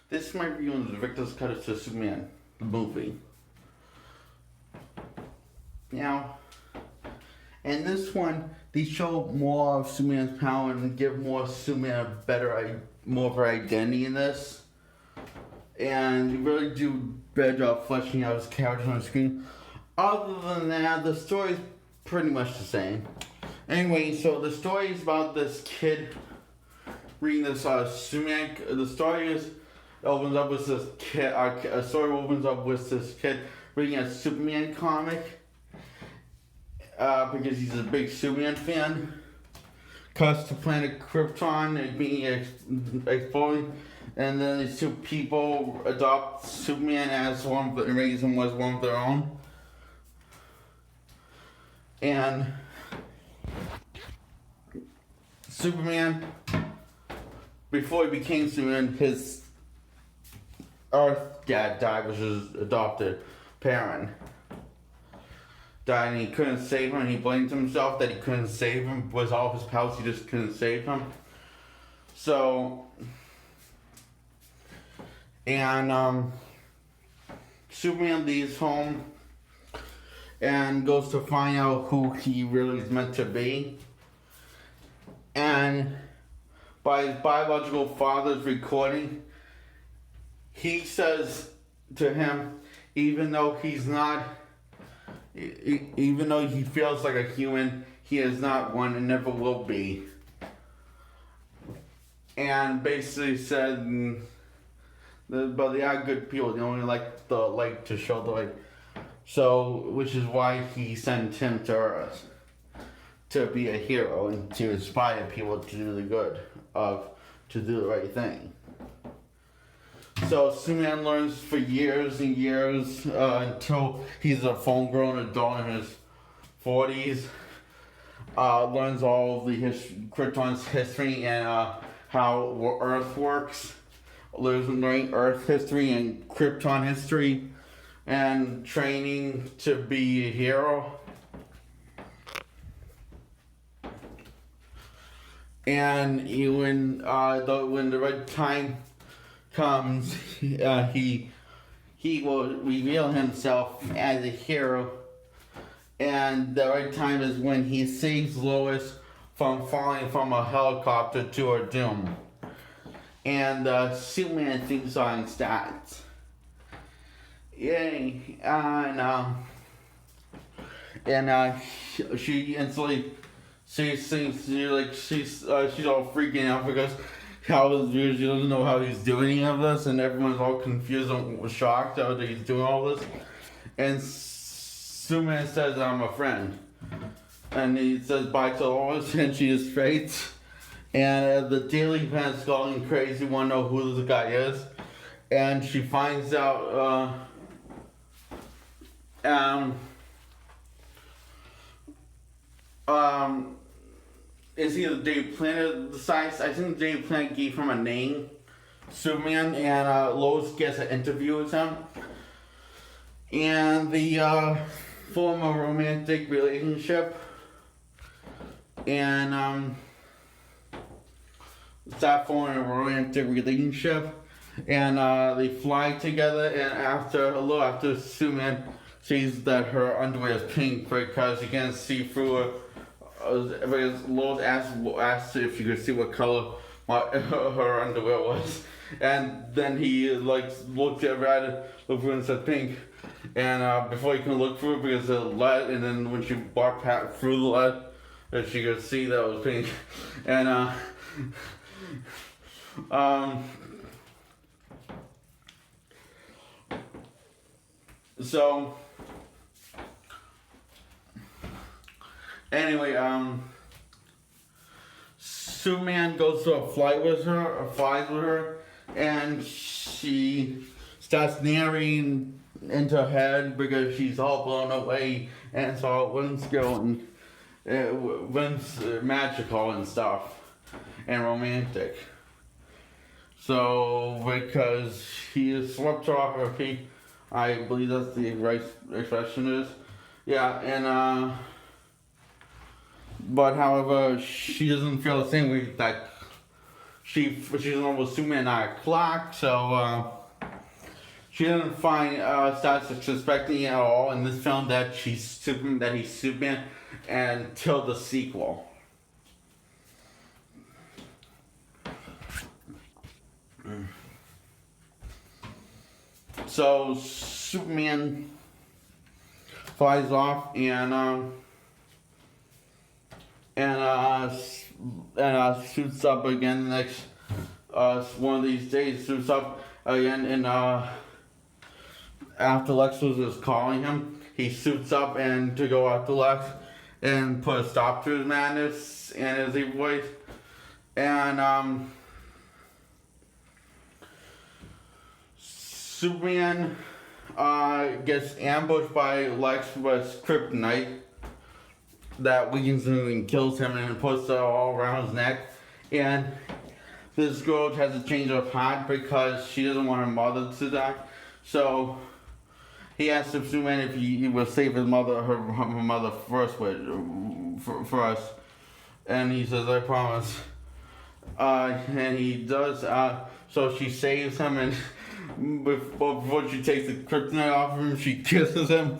This is my review on the director's cut of Superman, the movie. Now, in this one, they show more of Superman's power and give more Superman more of her identity in this. And they really do a better job fleshing out his character on the screen. Other than that, the story's pretty much the same. Anyway, so the story is about this kid reading this Superman. The story opens up with this kid. A story opens up with this kid reading a Superman comic because he's a big Superman fan. Cuts to planet Krypton and being exploded, and then these two people adopt Superman as one, but raise him as one of their own. And Superman, before he became Superman, his Earth dad died, which is his adopted parent. Died and he couldn't save him, and he blamed himself that he couldn't save him. With all his powers, he just couldn't save him. So, and Superman leaves home and goes to find out who he really is meant to be. And by his biological father's recording, he says to him, even though he feels like a human, he is not one and never will be. And basically said, but they are good people. They only like the light to show the light. So, which is why he sent him to Earth to be a hero and to inspire people to do the good, to do the right thing. So Superman learns for years and years until he's a full-grown adult in his 40s. Learns all of the Krypton's history and how Earth works. Learning Earth history and Krypton history, and training to be a hero. And when the right time comes, he will reveal himself as a hero. And the right time is when he saves Lois from falling from a helicopter to her doom. And Superman theme song starts. Yay! She instantly she's all freaking out because she doesn't know how he's doing any of this, and everyone's all confused and shocked that he's doing all this. And Superman says, "I'm a friend," and he says bye to Lois, and she just fades. And the Daily Planet's going crazy, want to know who this guy is, and she finds out. Is he the Daily Planet decides? I think the Daily Planet gave him a name, Superman, and Lois gets an interview with him, and the form a romantic relationship, and start forming a romantic relationship, and they fly together, and a little after Superman sees that her underwear is pink because he can't see through her. Lois asked if you could see what color her underwear was, and then he looked at it, looked through it and said pink, and before he can look through it because of the light, and then when she walked through the light, she could see that it was pink, and so anyway, Superman goes to flies with her, and she starts narrating into her head because she's all blown away, and it's all whimsical and magical and stuff, and romantic. So, because he is swept off her feet, I believe that's the right expression is. Yeah, and but however, she doesn't feel the same way that she's in love with Superman 9 o'clock, so she doesn't find starts suspecting at all in this film that he's Superman until the sequel. So Superman flies off and suits up again the next one of these days. Suits up again and after Lex Luthor is calling him, he suits up and to go after Lex and put a stop to his madness and his evil voice. And Superman gets ambushed by Lex with kryptonite that weakens him and kills him and puts it all around his neck. And this girl has a change of heart because she doesn't want her mother to die. So he asks Superman if he will save his mother, her mother first for us. And he says, I promise. And he does. So she saves him, and before she takes the kryptonite off of him, she kisses him.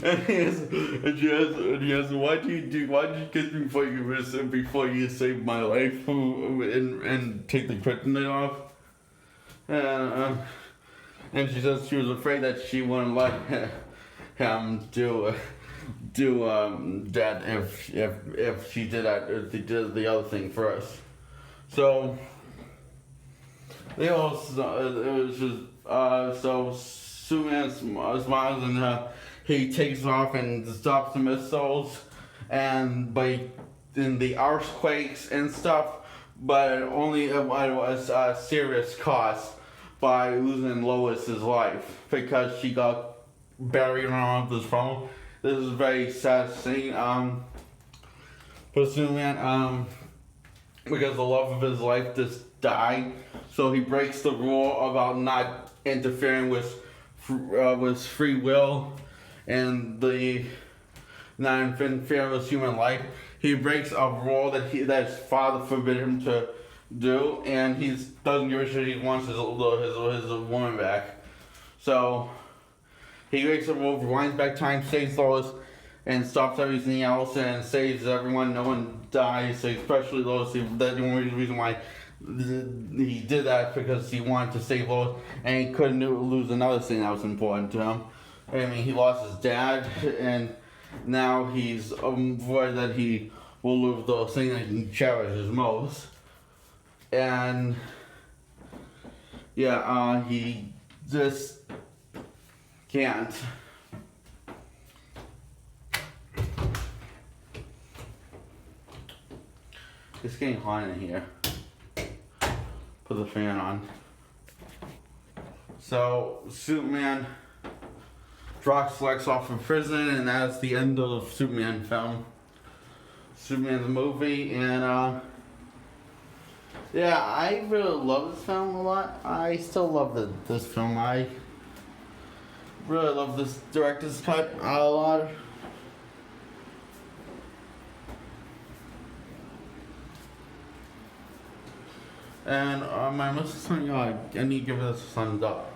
And she asks, why'd you kiss me before you saved my life and take the kryptonite off? And she says she was afraid that she wouldn't let him do that if she did that, if he did the other thing first. So they all it was just so Superman smiles and he takes off and stops the missiles and in the earthquakes and stuff, but only at a serious cost by losing Lois's life because she got buried around this phone. This is a very sad scene for Superman because the love of his life just died. So he breaks the rule about not interfering with free will and the not interfering with human life. He breaks a rule that his father forbid him to do, and he doesn't give a shit. He wants his woman back. So he breaks a rule, rewinds back time, saves Lois, and stops everything else, and saves everyone. No one dies, especially Lois. That's the only reason why he did that, because he wanted to save Lois, and he couldn't lose another thing that was important to him. I mean, he lost his dad, and now he's worried that he will lose the thing that he cherishes most. And yeah, he just can't. It's getting hot in here. Put the fan on. So Superman drops Lex off in prison, and that's the end of the Superman film. Superman the movie, and yeah, I really love this film a lot. I still love this film. I really love this director's cut a lot. And my most son, I need to give this a thumbs up.